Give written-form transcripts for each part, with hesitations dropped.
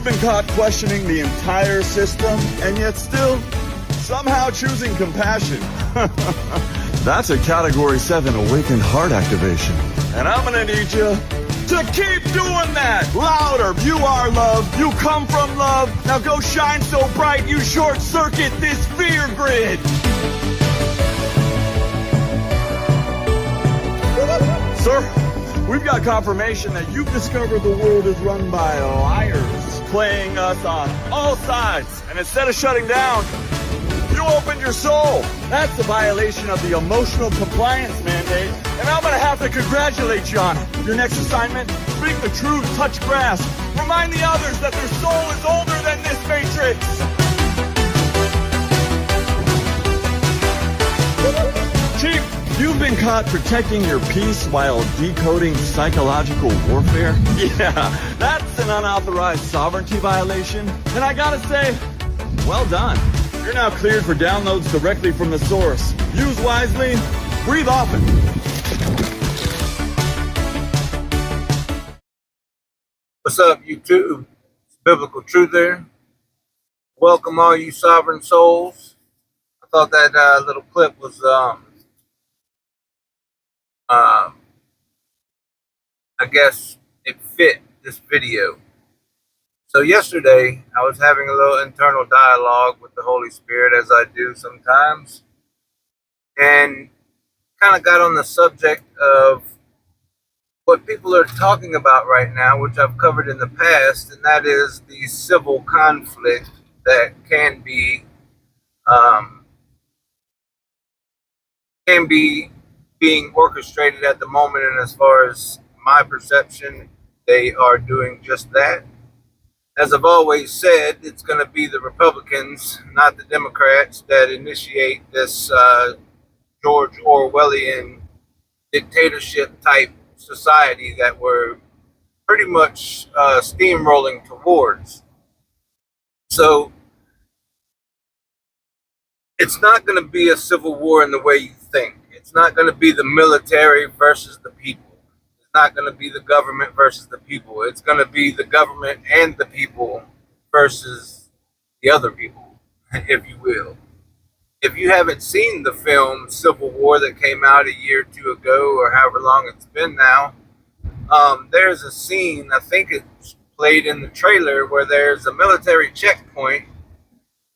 You've been caught questioning the entire system and yet still somehow choosing compassion. That's a Category 7 awakened heart activation. And I'm gonna need you to keep doing that. Louder. You are love. You come from love. Now go shine so bright you short circuit this fear grid. Sir, we've got confirmation that you've discovered the world is run by liars, playing us on all sides. And instead of shutting down, you opened your soul. That's a violation of the emotional compliance mandate, and I'm gonna have to congratulate you on it. Your next assignment, speak the truth, touch grass. Remind the others that their soul is older than this matrix. Chief, you've been caught protecting your peace while decoding psychological warfare. Yeah, that's an unauthorized sovereignty violation. And I gotta say, well done. You're now cleared for downloads directly from the source. Use wisely, breathe often. What's up, YouTube? It's Biblical Truth there. Welcome all you sovereign souls. I thought that little clip was I guess it fit this video. So yesterday, I was having a little internal dialogue with the Holy Spirit, as I do sometimes, and kind of got on the subject of what people are talking about right now, which I've covered in the past, and that is the civil conflict that can be being orchestrated at the moment. And as far as my perception, they are doing just that. As I've always said, it's going to be the Republicans, not the Democrats, that initiate this George Orwellian dictatorship type society that we're pretty much steamrolling towards. So it's not going to be a civil war in the way you think. It's not going to be the military versus the people. Not going to be the government versus the people. It's going to be the government and the people versus the other people, if you will. If you haven't seen the film Civil War that came out a year or two ago, or however long it's been now, there's a scene, I think it's played in the trailer, where there's a military checkpoint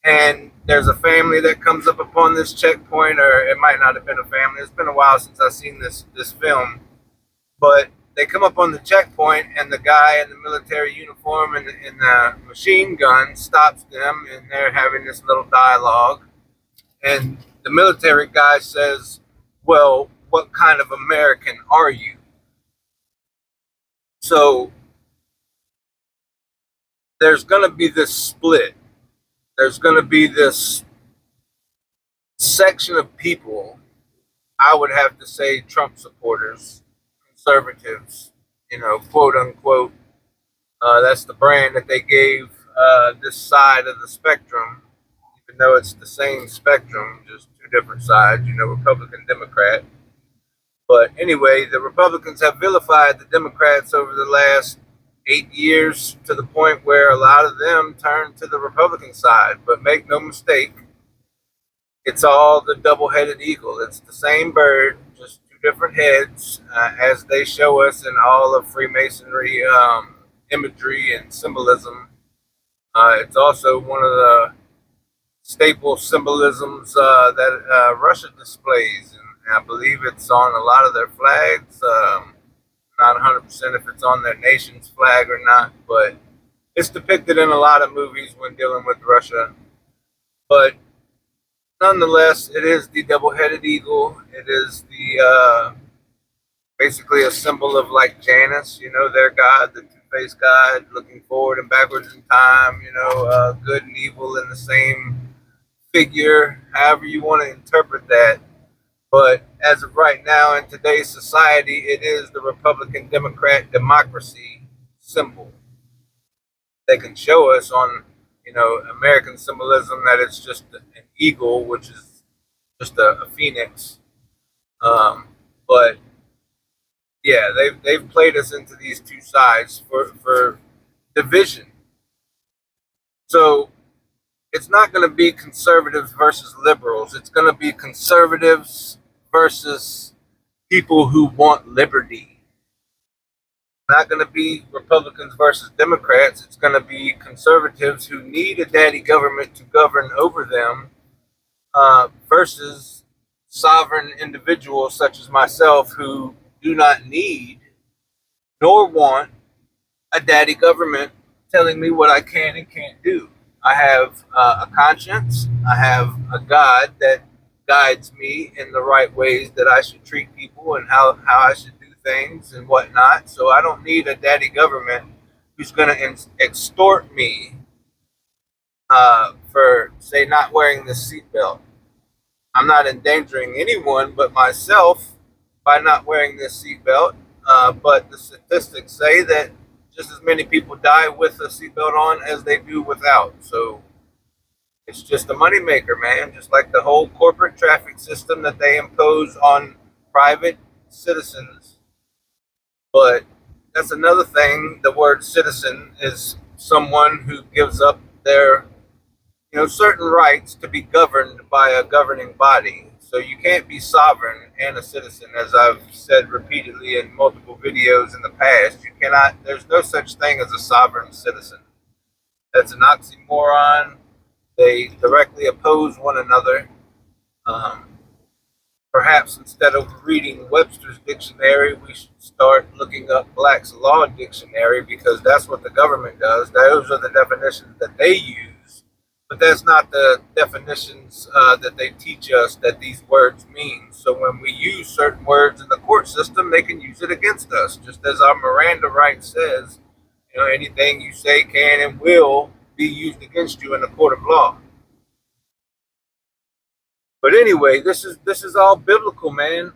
and there's a family that comes up upon this checkpoint, or it might not have been a family. It's been a while since I've seen this film. But they come up on the checkpoint, and the guy in the military uniform and the machine gun stops them, and they're having this little dialogue. And the military guy says, well, what kind of American are you? So there's going to be this split. There's going to be this section of people, I would have to say Trump supporters, conservatives, quote unquote. That's the brand that they gave this side of the spectrum, even though it's the same spectrum, just two different sides, Republican, Democrat. But anyway, the Republicans have vilified the Democrats over the last 8 years to the point where a lot of them turned to the Republican side. But make no mistake, it's all the double-headed eagle. It's the same bird, just different heads, as they show us in all of Freemasonry imagery and symbolism. It's also one of the staple symbolisms that Russia displays, and I believe it's on a lot of their flags. Not 100% if it's on their nation's flag or not, but it's depicted in a lot of movies when dealing with Russia. But nonetheless, it is the double-headed eagle. It is the basically a symbol of like Janus, their god, the two-faced god, looking forward and backwards in time, good and evil in the same figure, however you want to interpret that. But as of right now, in today's society, it is the Republican Democrat democracy symbol. They can show us on American symbolism that it's just an eagle, which is just a phoenix. But yeah, they've played us into these two sides for division. So it's not going to be conservatives versus liberals. It's going to be conservatives versus people who want liberty. Not going to be Republicans versus Democrats. It's going to be conservatives who need a daddy government to govern over them versus sovereign individuals such as myself who do not need nor want a daddy government telling me what I can and can't do. I have a conscience. I have a God that guides me in the right ways that I should treat people and how I should do things and whatnot. So I don't need a daddy government who's going to extort me for, say, not wearing the seatbelt. I'm not endangering anyone but myself by not wearing this seatbelt. But the statistics say that just as many people die with a seatbelt on as they do without. So it's just a moneymaker, man. Just like the whole corporate traffic system that they impose on private citizens. But that's another thing. The word citizen is someone who gives up their certain rights to be governed by a governing body. So you can't be sovereign and a citizen, as I've said repeatedly in multiple videos in the past. You cannot, there's no such thing as a sovereign citizen. That's an oxymoron. They directly oppose one another. Perhaps instead of reading Webster's dictionary, we should start looking up Black's Law Dictionary, because that's what the government does. Those are the definitions that they use. But that's not the definitions that they teach us that these words mean. So when we use certain words in the court system, they can use it against us. Just as our Miranda right says, anything you say can and will be used against you in the court of law. But anyway, this is all biblical, man.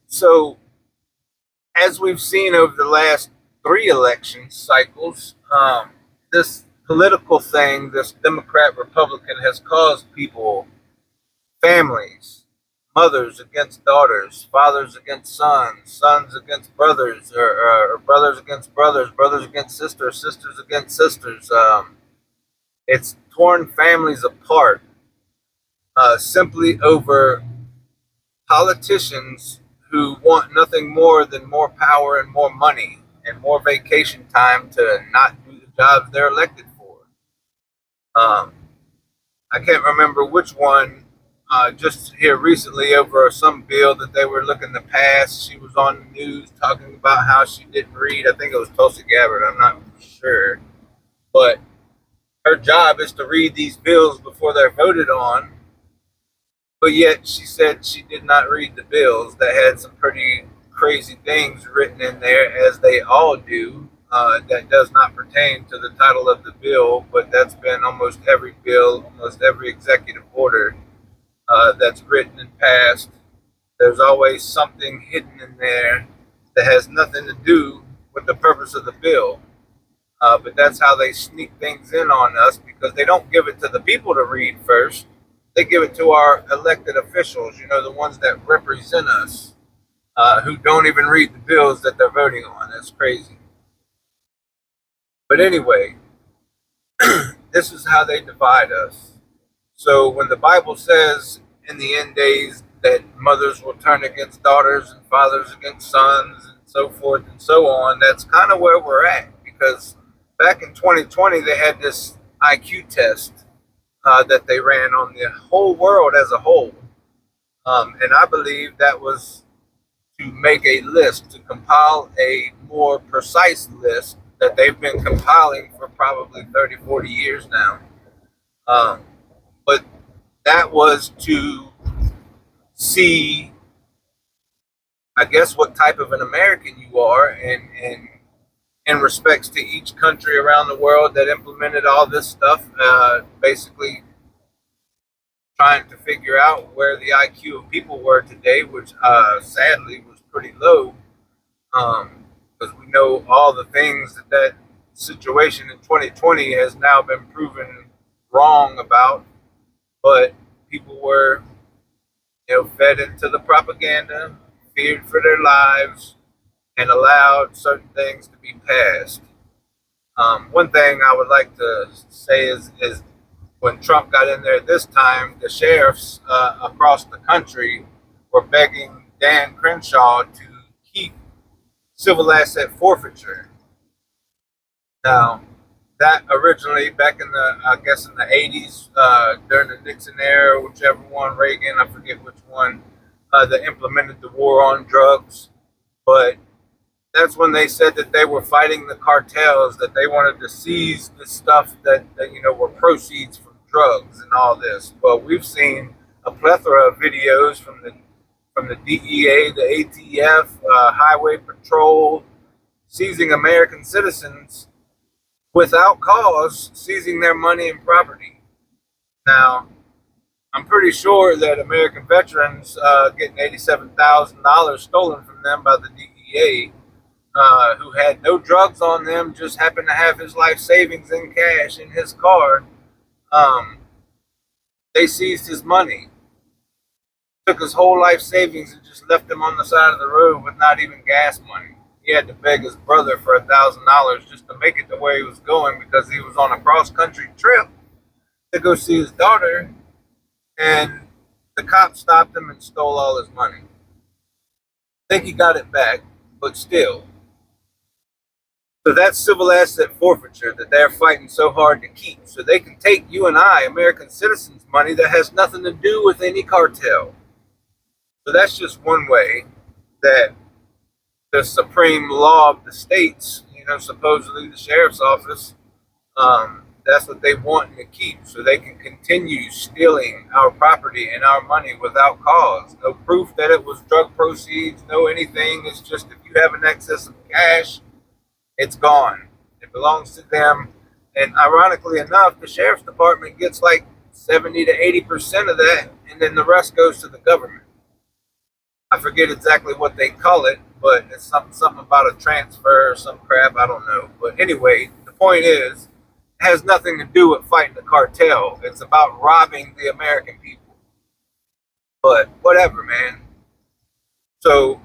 So as we've seen over the last 3 election cycles, this political thing, this Democrat Republican, has caused people, families, mothers against daughters, fathers against sons, sons against brothers, or brothers against brothers, brothers against sisters, sisters against sisters. It's torn families apart simply over politicians who want nothing more than more power and more money and more vacation time to not do the jobs they're elected for. I can't remember which one, just here recently over some bill that they were looking to pass. She was on the news talking about how she didn't read. I think it was Tulsi Gabbard, I'm not sure. But her job is to read these bills before they're voted on. But yet she said she did not read the bills that had some pretty crazy things written in there, as they all do. That does not pertain to the title of the bill, but that's been almost every bill, almost every executive order that's written and passed. There's always something hidden in there that has nothing to do with the purpose of the bill. But that's how they sneak things in on us, because they don't give it to the people to read first. They give it to our elected officials, the ones that represent us, who don't even read the bills that they're voting on. That's crazy. But anyway, this is how they divide us. So when the Bible says in the end days that mothers will turn against daughters and fathers against sons and so forth and so on, that's kind of where we're at. Because back in 2020, they had this IQ test that they ran on the whole world as a whole. And I believe that was to make a list, to compile a more precise list that they've been compiling for probably 30, 40 years now. But that was to see, I guess, what type of an American you are, and in respects to each country around the world that implemented all this stuff, basically trying to figure out where the IQ of people were today, which sadly was pretty low, because we know all the things that situation in 2020 has now been proven wrong about. But people were, fed into the propaganda, feared for their lives, and allowed certain things to be passed. One thing I would like to say is when Trump got in there this time, the sheriffs across the country were begging Dan Crenshaw to keep civil asset forfeiture. Now, that originally back in the, I guess in the 80s, during the Nixon era, whichever one, Reagan, I forget which one, that implemented the war on drugs. But that's when they said that they were fighting the cartels, that they wanted to seize the stuff that were proceeds from drugs and all this. But we've seen a plethora of videos from the DEA, the ATF, Highway Patrol, seizing American citizens without cause, seizing their money and property. Now, I'm pretty sure that American veterans getting $87,000 stolen from them by the DEA, who had no drugs on them, just happened to have his life savings in cash in his car. They seized his money, took his whole life savings and just left him on the side of the road with not even gas money. He had to beg his brother for $1,000 just to make it to where he was going, because he was on a cross-country trip to go see his daughter, and the cops stopped him and stole all his money. I think he got it back, but still. So that's civil asset forfeiture that they're fighting so hard to keep, so they can take you and I, American citizens' money that has nothing to do with any cartel. So that's just one way that the supreme law of the states, supposedly the sheriff's office, that's what they want to keep, so they can continue stealing our property and our money without cause. No proof that it was drug proceeds, no anything. It's just if you have an excess of cash, it's gone. It belongs to them. And ironically enough, the sheriff's department gets like 70 to 80% of that, and then the rest goes to the government. I forget exactly what they call it, but it's something about a transfer or some crap, I don't know. But anyway, the point is, it has nothing to do with fighting the cartel. It's about robbing the American people. But whatever, man. So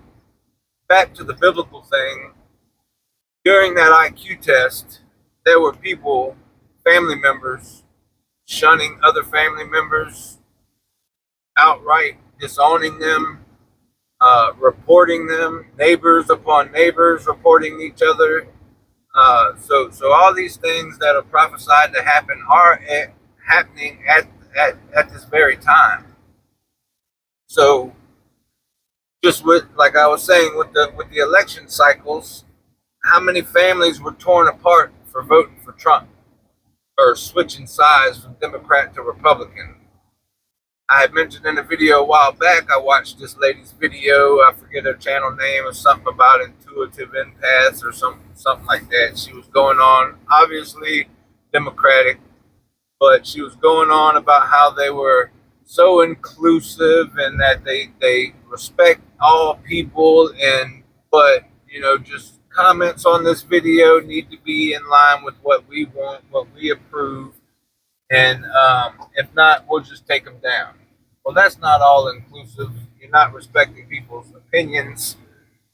back to the biblical thing. During that IQ test, there were people, family members, shunning other family members, outright disowning them, reporting them, neighbors upon neighbors reporting each other. So all these things that are prophesied to happen are happening at this very time. So just with, like I was saying, with the election cycles, how many families were torn apart for voting for Trump or switching sides from Democrat to Republican? I had mentioned in a video a while back, I watched this lady's video, I forget her channel name, or something about intuitive empaths or something like that. She was going on, obviously Democratic, but she was going on about how they were so inclusive and that they respect all people, but just comments on this video need to be in line with what we want, what we approve, and if not, we'll just take them down. Well, that's not all inclusive. You're not respecting people's opinions.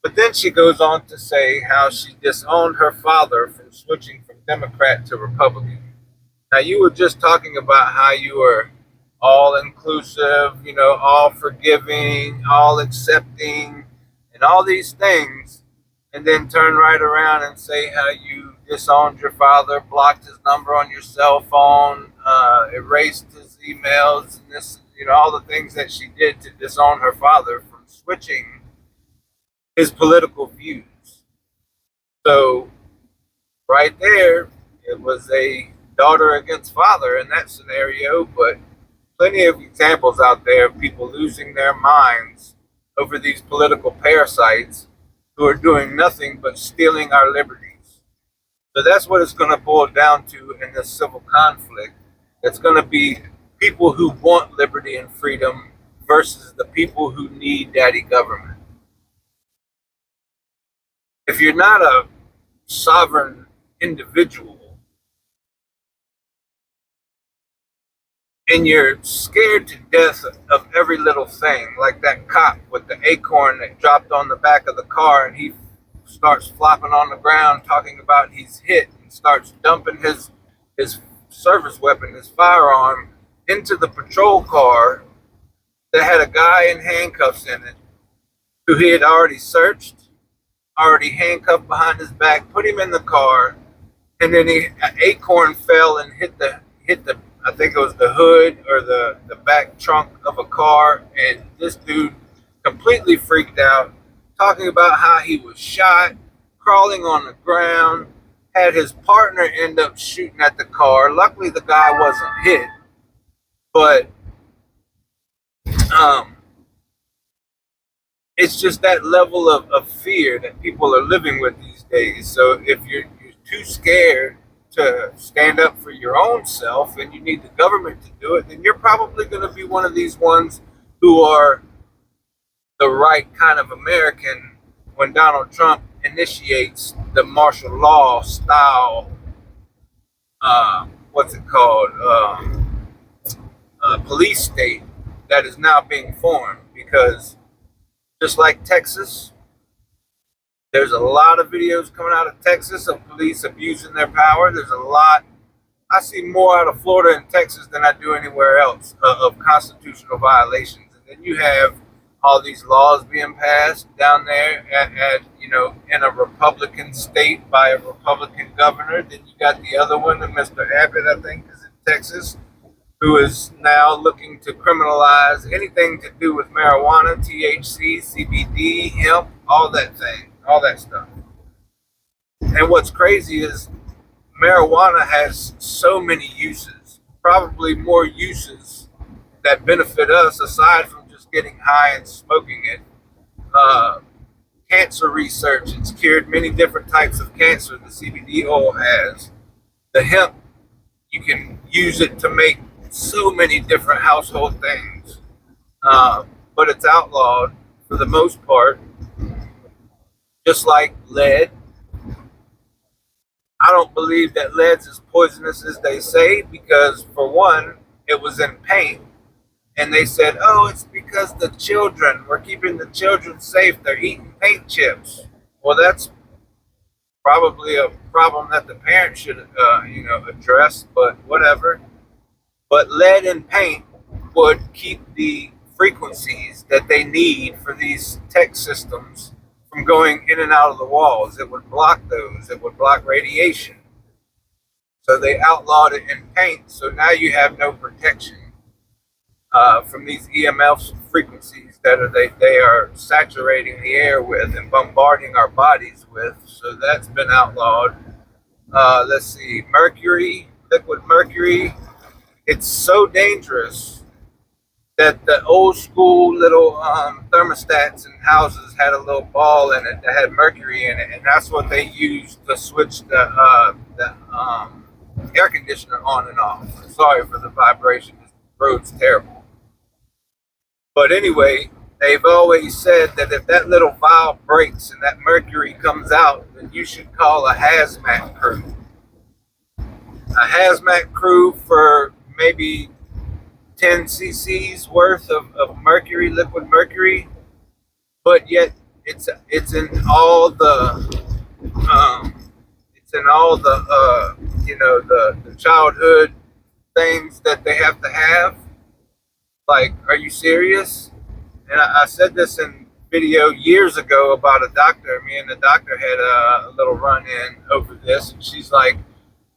But then she goes on to say how she disowned her father from switching from Democrat to Republican. Now, you were just talking about how you were all inclusive, all forgiving, all accepting, and all these things, and then turn right around and say how you disowned your father, blocked his number on your cell phone, erased his emails, and this, all the things that she did to disown her father from switching his political views. So right there, it was a daughter against father in that scenario, but plenty of examples out there of people losing their minds over these political parasites who are doing nothing but stealing our liberties. So that's what it's going to boil down to in this civil conflict. It's going to be people who want liberty and freedom versus the people who need daddy government. If you're not a sovereign individual and you're scared to death of every little thing, like that cop with the acorn that dropped on the back of the car and he starts flopping on the ground talking about he's hit and and starts dumping his service weapon, his firearm, into the patrol car that had a guy in handcuffs in it, who he had already searched, already handcuffed behind his back, put him in the car, and then an acorn fell and hit the I think it was the hood or the back trunk of a car, and this dude completely freaked out, talking about how he was shot, crawling on the ground, had his partner end up shooting at the car. Luckily the guy wasn't hit, but it's just that level of fear that people are living with these days. So if you're too scared to stand up for your own self and you need the government to do it, then you're probably going to be one of these ones who are the right kind of American when Donald Trump initiates the martial law style, what's it called, police state that is now being formed. Because just like Texas, there's a lot of videos coming out of Texas of police abusing their power. There's a lot. I see more out of Florida and Texas than I do anywhere else of constitutional violations. And then you have all these laws being passed down there at in a Republican state by a Republican governor. Then you got the other one, Mr. Abbott, I think, is in Texas, who is now looking to criminalize anything to do with marijuana, THC, CBD, hemp, all that stuff. And what's crazy is marijuana has so many uses, probably more uses that benefit us aside from just getting high and smoking it. Cancer research, it's cured many different types of cancer, the CBD oil has. The hemp, you can use it to make so many different household things, but it's outlawed for the most part, just like lead. I don't believe that lead's as poisonous as they say, because for one, it was in paint, and they said, oh, it's because we're keeping the children safe, they're eating paint chips. Well, that's probably a problem that the parents should address, but whatever. But lead in paint would keep the frequencies that they need for these tech systems from going in and out of the walls. It would block those. It would block radiation. So they outlawed it in paint. So now you have no protection from these EMF frequencies that they are saturating the air with and bombarding our bodies with. So that's been outlawed. Let's see, mercury, liquid mercury. It's so dangerous that the old school little thermostats in houses had a little ball in it that had mercury in it, and that's what they used to switch the air conditioner on and off. Sorry for the vibration. This road's terrible. But anyway, they've always said that if that little valve breaks and that mercury comes out, then you should call a hazmat crew. A hazmat crew for maybe 10 cc's worth of mercury, liquid mercury, but yet it's in all the the childhood things that they have to have. Like, are you serious? And I said this in video years ago about a doctor. Me and the doctor had a little run-in over this, and she's like,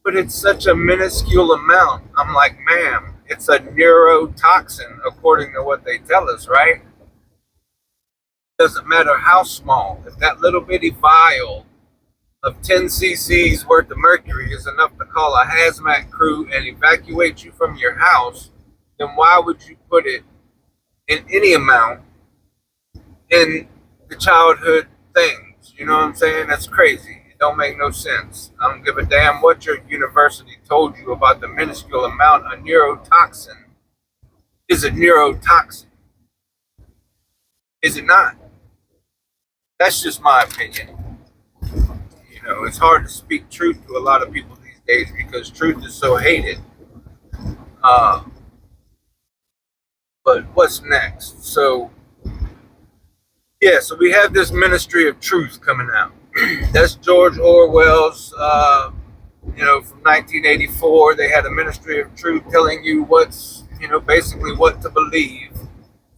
but it's such a minuscule amount. I'm like, ma'am, it's a neurotoxin according to what they tell us, right? Doesn't matter how small. If that little bitty vial of 10 cc's worth of mercury is enough to call a hazmat crew and evacuate you from your house, then why would you put it in any amount in the childhood things? You know what I'm saying? That's crazy. Don't make no sense. I don't give a damn what your university told you about the minuscule amount. A neurotoxin is a neurotoxin. Is it not? That's just my opinion. It's hard to speak truth to a lot of people these days because truth is so hated. But what's next? So we have this Ministry of Truth coming out. That's George Orwell's from 1984. They had a Ministry of Truth telling you basically what to believe.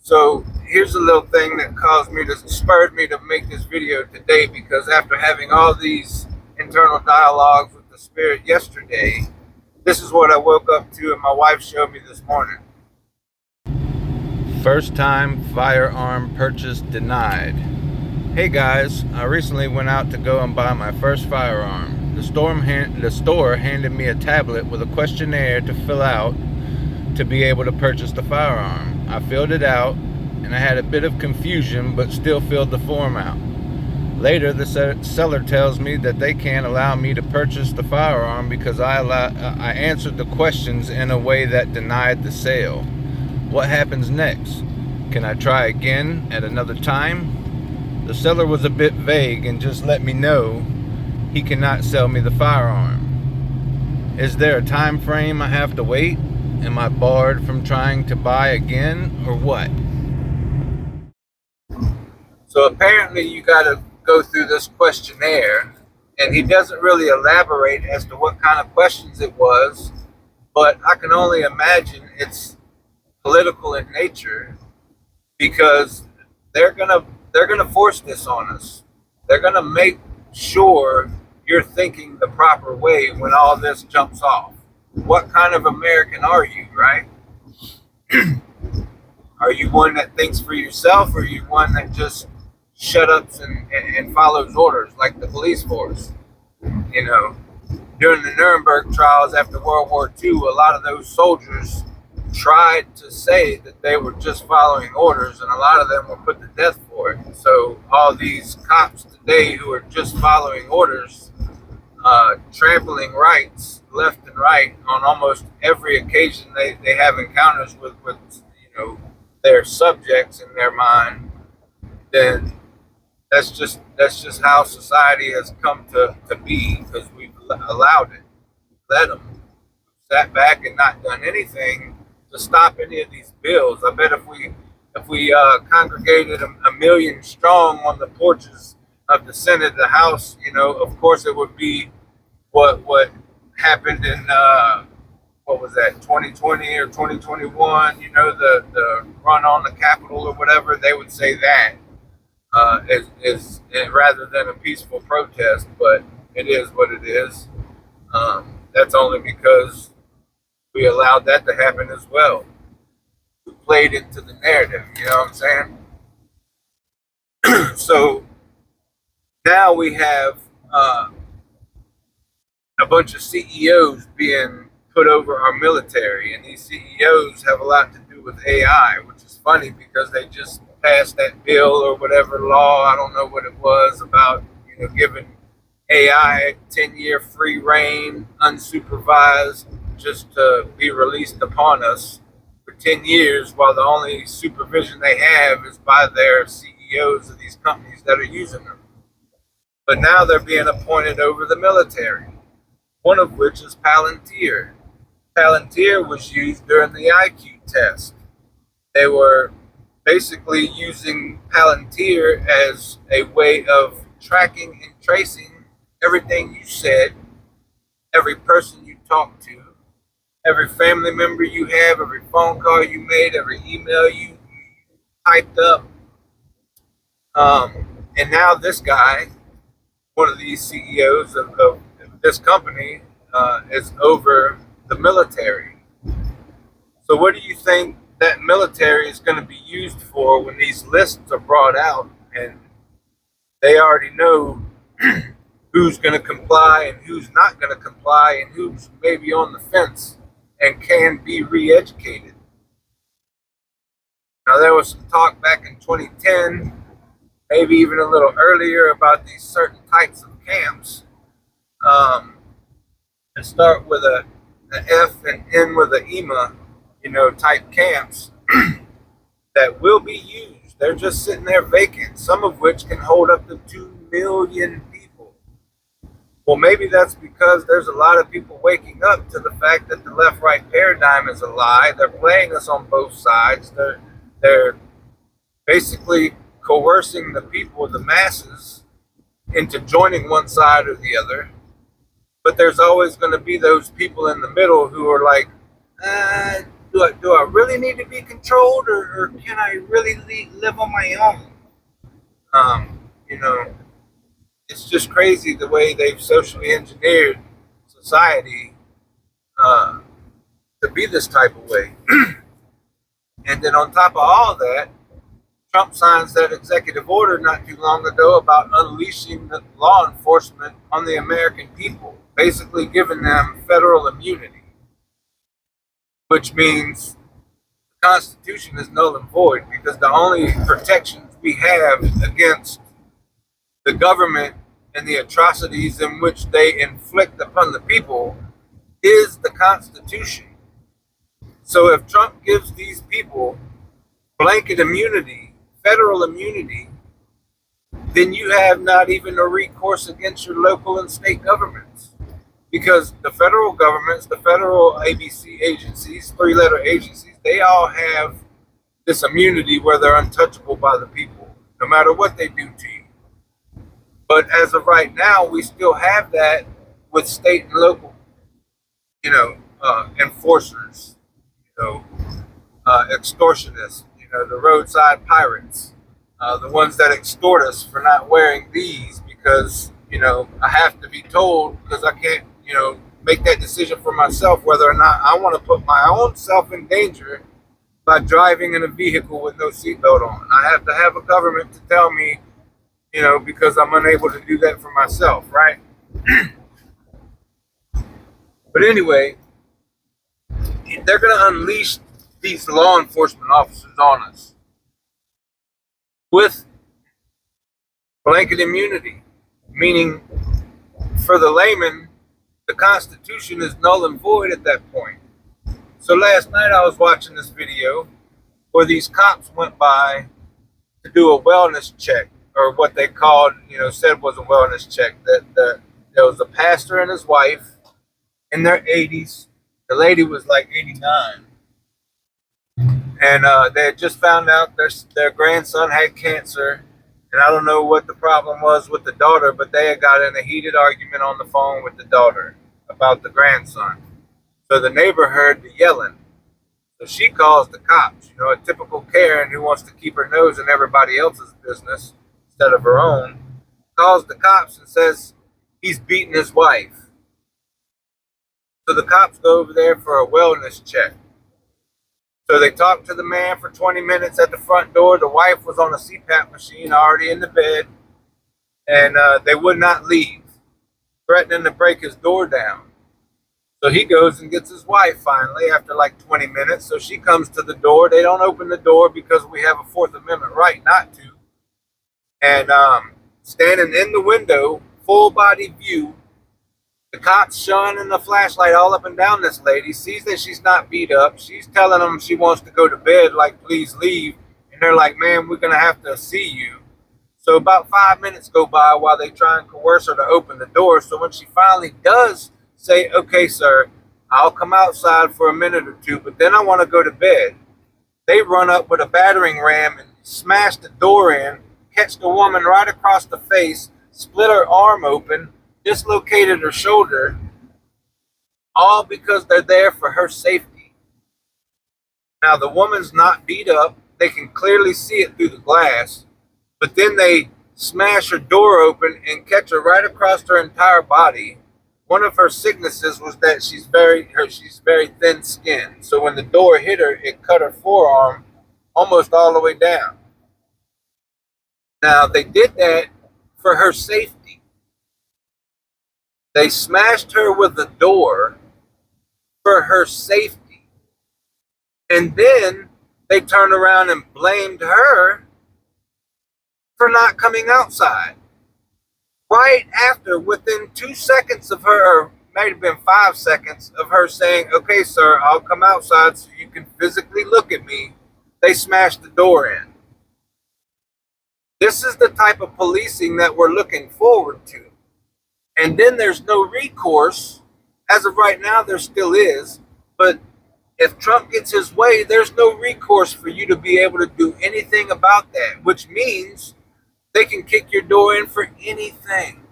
So here's a little thing that spurred me to make this video today, because after having all these internal dialogues with the Spirit yesterday, this is what I woke up to and my wife showed me this morning. First time firearm purchase denied. Hey guys, I recently went out to go and buy my first firearm. The store handed me a tablet with a questionnaire to fill out to be able to purchase the firearm. I filled it out and I had a bit of confusion, but still filled the form out. Later, the seller tells me that they can't allow me to purchase the firearm because I answered the questions in a way that denied the sale. What happens next? Can I try again at another time? The seller was a bit vague and just let me know he cannot sell me the firearm. Is there a time frame I have to wait? Am I barred from trying to buy again, or what? So apparently you got to go through this questionnaire, and he doesn't really elaborate as to what kind of questions it was, but I can only imagine it's political in nature, because they're gonna force this on us. They're gonna make sure you're thinking the proper way when all this jumps off. What kind of American are you, right? Are you one that thinks for yourself, or are you one that just shut up and follows orders like the police force? During the Nuremberg trials after World War II, a lot of those soldiers tried to say that they were just following orders, and a lot of them were put to death for it. So all these cops today who are just following orders, trampling rights left and right on almost every occasion they have encounters with their subjects in their mind, then that's just how society has come to be, because we've allowed it. Let them. Sat back and not done anything to stop any of these bills. I bet if we congregated a million strong on the porches of the Senate, the House, of course it would be what happened in what was that, 2020 or 2021? The run on the Capitol or whatever. They would say that is rather than a peaceful protest, but it is what it is. That's only because we allowed that to happen as well. We played into the narrative, you know what I'm saying? So now we have a bunch of CEOs being put over our military, and these CEOs have a lot to do with AI, which is funny because they just passed that bill or whatever law, I don't know what it was, about giving AI 10-year free reign, unsupervised, just to be released upon us for 10 years, while the only supervision they have is by their CEOs of these companies that are using them. But now they're being appointed over the military, one of which is Palantir. Palantir was used during the IQ test. They were basically using Palantir as a way of tracking and tracing everything you said, every person you talked to, every family member you have, every phone call you made, every email you typed up. And now this guy, one of these CEOs of this company, is over the military. So what do you think that military is going to be used for when these lists are brought out, and they already know who's going to comply and who's not going to comply, and who's maybe on the fence and can be re-educated? Now, there was some talk back in 2010, maybe even a little earlier, about these certain types of camps that start with a F and end with a EMA, type camps that will be used. They're just sitting there vacant, some of which can hold up to 2 million people. Well, maybe that's because there's a lot of people waking up to the fact that the left-right paradigm is a lie. They're playing us on both sides. They're basically coercing the people, the masses, into joining one side or the other. But there's always going to be those people in the middle who are like, do I really need to be controlled, or can I really live on my own? You know, it's just crazy the way they've socially engineered society to be this type of way. And then on top of all that, Trump signs that executive order not too long ago about unleashing the law enforcement on the American people, basically giving them federal immunity, which means the Constitution is null and void because the only protections we have against the government and the atrocities in which they inflict upon the people is the Constitution. So if Trump gives these people blanket immunity, federal immunity, then you have not even a recourse against your local and state governments. Because the federal governments, the federal ABC agencies, three-letter agencies, they all have this immunity where they're untouchable by the people, no matter what they do to you. But as of right now, we still have that with state and local, enforcers, extortionists, the roadside pirates, the ones that extort us for not wearing these because, I have to be told because I can't, make that decision for myself whether or not I want to put my own self in danger by driving in a vehicle with no seatbelt on. I have to have a government to tell me, because I'm unable to do that for myself, right? But anyway, they're going to unleash these law enforcement officers on us with blanket immunity, meaning for the layman, the Constitution is null and void at that point. So last night I was watching this video where these cops went by to do a wellness check, or what they called, said was a wellness check. That there was a pastor and his wife in their 80s. The lady was like 89. And they had just found out their grandson had cancer. And I don't know what the problem was with the daughter, but they had got in a heated argument on the phone with the daughter about the grandson. So the neighbor heard the yelling. So she calls the cops, a typical Karen who wants to keep her nose in everybody else's business instead of her own, calls the cops and says he's beating his wife. So the cops go over there for a wellness check. So they talked to the man for 20 minutes at the front door. The wife was on a CPAP machine already in the bed, and they would not leave, threatening to break his door down. So he goes and gets his wife finally after like 20 minutes. So she comes to the door. They don't open the door because we have a Fourth Amendment right not to. And standing in the window, full body view, the cops shining the flashlight all up and down this lady, sees that she's not beat up. She's telling them she wants to go to bed, like, please leave. And they're like, man, we're going to have to see you. So about 5 minutes go by while they try and coerce her to open the door. So when she finally does say, okay, sir, I'll come outside for a minute or two, but then I want to go to bed, they run up with a battering ram and smash the door in, catch the woman right across the face, split her arm open, dislocated her shoulder, all because they're there for her safety. Now, the woman's not beat up. They can clearly see it through the glass, but then they smash her door open and catch her right across her entire body. One of her sicknesses was that she's very thin skinned. So when the door hit her, it cut her forearm almost all the way down. Now, they did that for her safety. They smashed her with the door for her safety. And then they turned around and blamed her for not coming outside. Right after, within 2 seconds of her, or might have been 5 seconds of her saying, okay, sir, I'll come outside so you can physically look at me, they smashed the door in. This is the type of policing that we're looking forward to. And then there's no recourse. As of right now, there still is. But if Trump gets his way, there's no recourse for you to be able to do anything about that, which means they can kick your door in for anything.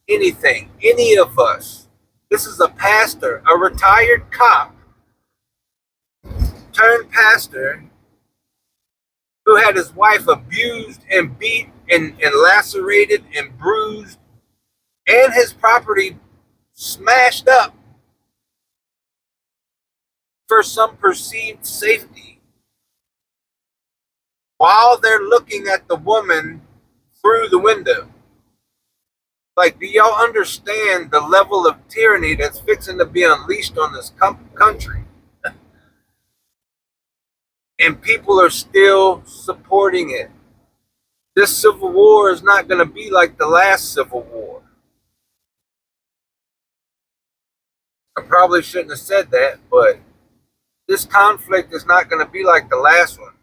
Anything. Any of us. This is a pastor, a retired cop turned pastor who had his wife abused and beat and lacerated and bruised and his property smashed up for some perceived safety while they're looking at the woman through the window. Like, do y'all understand the level of tyranny that's fixing to be unleashed on this country? And people are still supporting it. This civil war is not going to be like the last civil war. I probably shouldn't have said that, but this conflict is not going to be like the last one.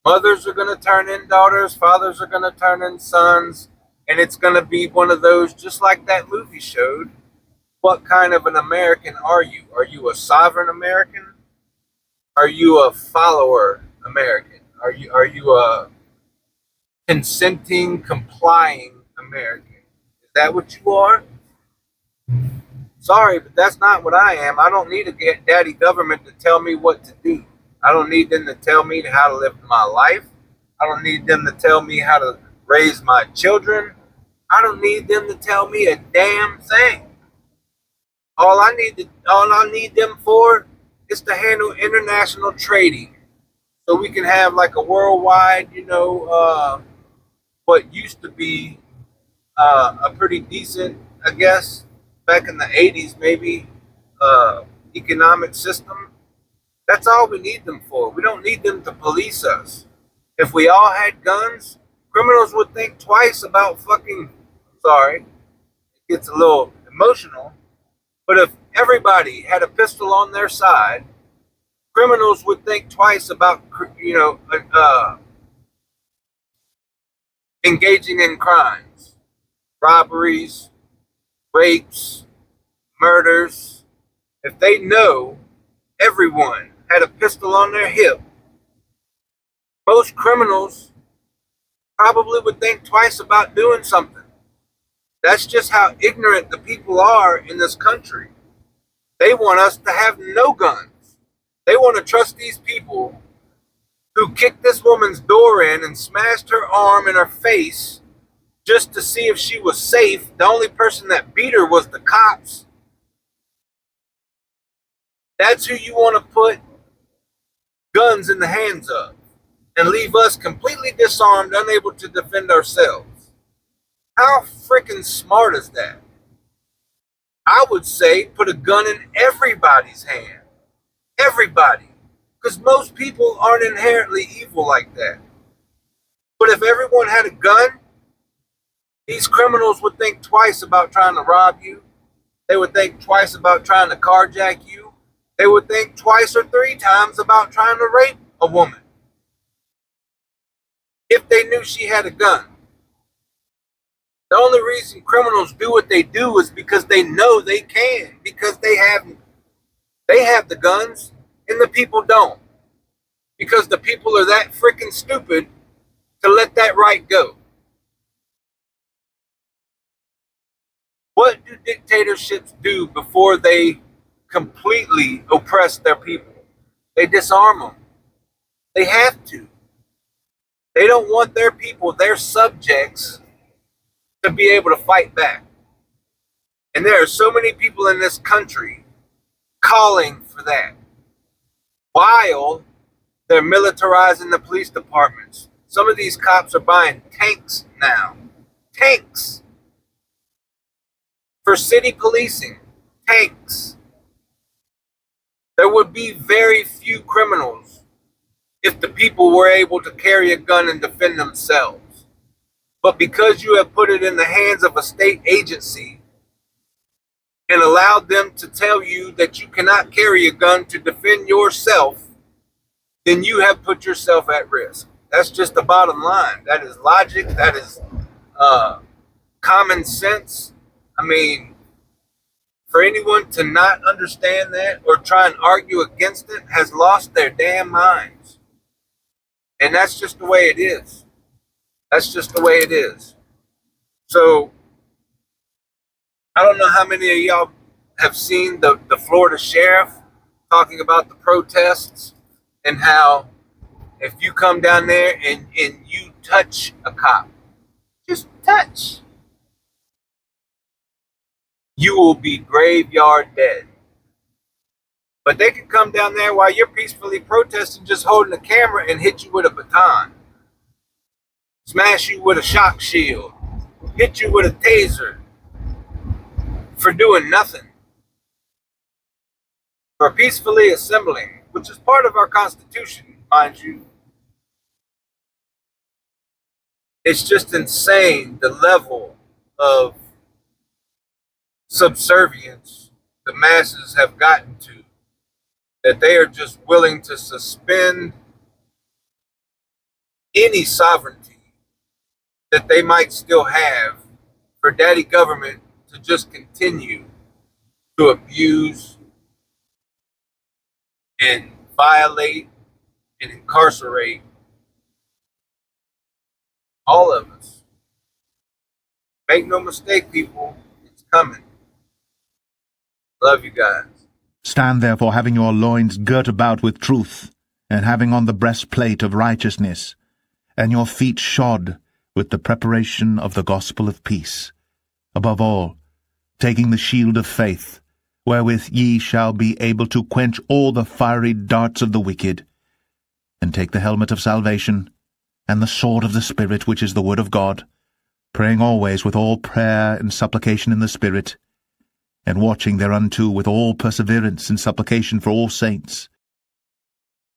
Mothers are going to turn in daughters, fathers are going to turn in sons, and it's going to be one of those, just like that movie showed. What kind of an American are you? Are you a sovereign American? Are you a follower American? Are you a consenting, complying American? Is that what you are? Sorry, but that's not what I am. I don't need a daddy government to tell me what to do. I don't need them to tell me how to live my life. I don't need them to tell me how to raise my children. I don't need them to tell me a damn thing. All I need them for is to handle international trading, so we can have like a worldwide, what used to be a pretty decent, I guess, back in the 80s maybe, economic system. That's all we need them for. We don't need them to police us. If we all had guns, criminals would think twice about sorry, it gets a little emotional, but if everybody had a pistol on their side, criminals would think twice about, engaging in crimes, robberies, rapes, murders. If they know everyone had a pistol on their hip, most criminals probably would think twice about doing something. That's just how ignorant the people are in this country. They want us to have no guns. They want to trust these people who kicked this woman's door in and smashed her arm and her face just to see if she was safe. The only person that beat her was the cops. That's who you want to put guns in the hands of and leave us completely disarmed, unable to defend ourselves. How freaking smart is that? I would say put a gun in everybody's hand. Everybody. Because most people aren't inherently evil like that. But if everyone had a gun, these criminals would think twice about trying to rob you. They would think twice about trying to carjack you. They would think twice or three times about trying to rape a woman if they knew she had a gun. The only reason criminals do what they do is because they know they can, because they have the guns and the people don't. Because the people are that freaking stupid to let that right go. What do dictatorships do before they completely oppress their people? They disarm them. They have to. They don't want their people, their subjects, to be able to fight back. And there are so many people in this country calling for that, while they're militarizing the police departments. Some of these cops are buying tanks now. Tanks. For city policing. Tanks. There would be very few criminals if the people were able to carry a gun and defend themselves. But because you have put it in the hands of a state agency and allowed them to tell you that you cannot carry a gun to defend yourself, then you have put yourself at risk. That's just the bottom line. That is logic. That is common sense. I mean, for anyone to not understand that or try and argue against it has lost their damn minds. And that's just the way it is. That's just the way it is. So, I don't know how many of y'all have seen the Florida sheriff talking about the protests and how if you come down there and you touch a cop, just touch, you will be graveyard dead. But they can come down there while you're peacefully protesting, just holding a camera, and hit you with a baton, smash you with a shock shield, hit you with a taser for doing nothing, for peacefully assembling, which is part of our Constitution, mind you. It's just insane the level of subservience the masses have gotten to, that they are just willing to suspend any sovereignty that they might still have for daddy government to just continue to abuse and violate and incarcerate all of us. Make no mistake, people, it's coming. Love you guys. Stand therefore, having your loins girt about with truth, and having on the breastplate of righteousness, and your feet shod with the preparation of the gospel of peace. Above all, taking the shield of faith, wherewith ye shall be able to quench all the fiery darts of the wicked, and take the helmet of salvation, and the sword of the Spirit, which is the word of God, praying always with all prayer and supplication in the Spirit, and watching thereunto with all perseverance and supplication for all saints,